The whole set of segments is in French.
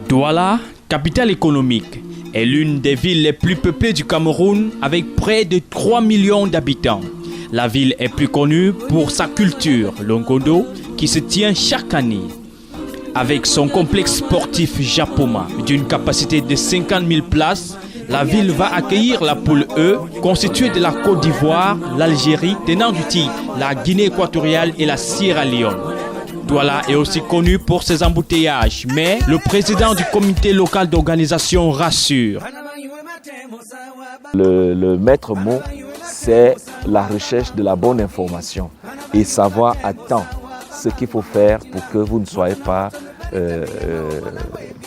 Douala, capitale économique, est l'une des villes les plus peuplées du Cameroun avec près de 3 millions d'habitants. La ville est plus connue pour sa culture, l'Ongondo, qui se tient chaque année. Avec son complexe sportif Japoma d'une capacité de 50 000 places, la ville va accueillir la poule E, constituée de la Côte d'Ivoire, l'Algérie, tenant du titre, la Guinée équatoriale et la Sierra Leone. Douala est aussi connu pour ses embouteillages, mais le président du comité local d'organisation rassure. Le maître mot, c'est la recherche de la bonne information et savoir à temps ce qu'il faut faire pour que vous ne soyez pas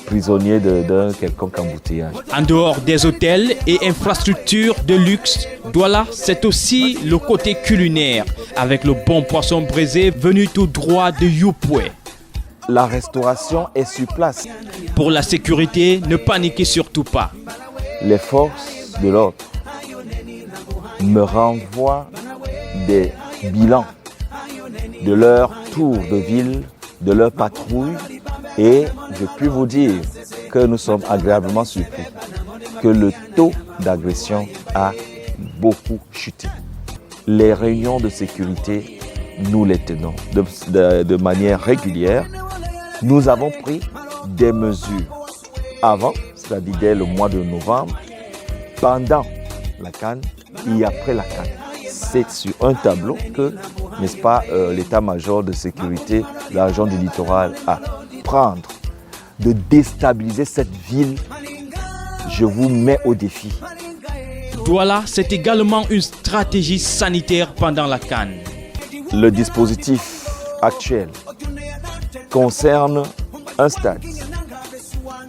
prisonnier d'un quelconque embouteillage. En dehors des hôtels et infrastructures de luxe, Douala, c'est aussi le côté culinaire, avec le bon poisson braisé venu tout droit de Youpoué. La restauration est sur place. Pour la sécurité, ne paniquez surtout pas. Les forces de l'ordre me renvoient des bilans de leur tour de ville, de leur patrouille, et je puis vous dire que nous sommes agréablement surpris que le taux d'agression a beaucoup chuté. Les réunions de sécurité, nous les tenons de manière régulière. Nous avons pris des mesures avant, c'est-à-dire dès le mois de novembre, pendant la CAN et après la CAN. C'est sur un tableau que, n'est-ce pas, l'état-major de sécurité de la région du littoral a prendre de déstabiliser cette ville. Je vous mets au défi. Douala, c'est également une stratégie sanitaire pendant la CAN. Le dispositif actuel concerne un stade.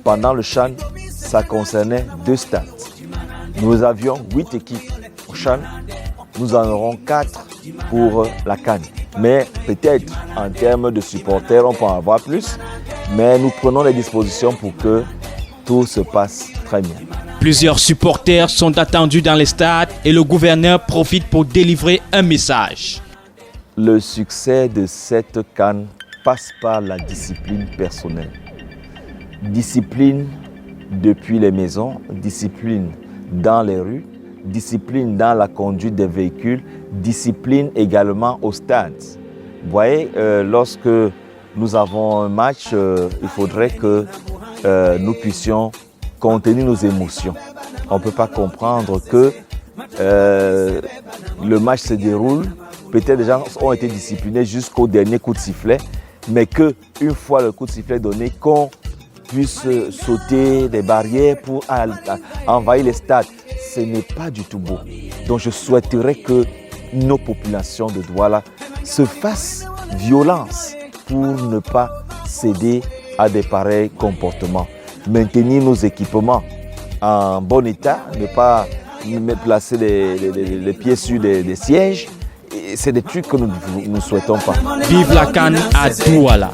Pendant le CHAN, ça concernait 2 stades. Nous avions 8 équipes au CHAN. Nous en aurons 4 pour la CAN. Mais peut-être en termes de supporters, on peut en avoir plus. Mais nous prenons les dispositions pour que tout se passe très bien. Plusieurs supporters sont attendus dans les stades et le gouverneur profite pour délivrer un message. Le succès de cette CAN passe par la discipline personnelle. Discipline depuis les maisons, discipline dans les rues, discipline dans la conduite des véhicules, discipline également au stade. Vous voyez, lorsque nous avons un match, il faudrait que nous puissions contenir nos émotions. On ne peut pas comprendre que le match se déroule, peut-être des gens ont été disciplinés jusqu'au dernier coup de sifflet, mais qu'une fois le coup de sifflet donné, qu'on puisse sauter des barrières pour envahir les stades. Ce n'est pas du tout beau. Donc je souhaiterais que nos populations de Douala se fassent violence pour ne pas céder à des pareils comportements. Maintenir nos équipements en bon état, ne pas placer les pieds sur des sièges. C'est des trucs que nous ne souhaitons pas. Vive la CAN à Douala.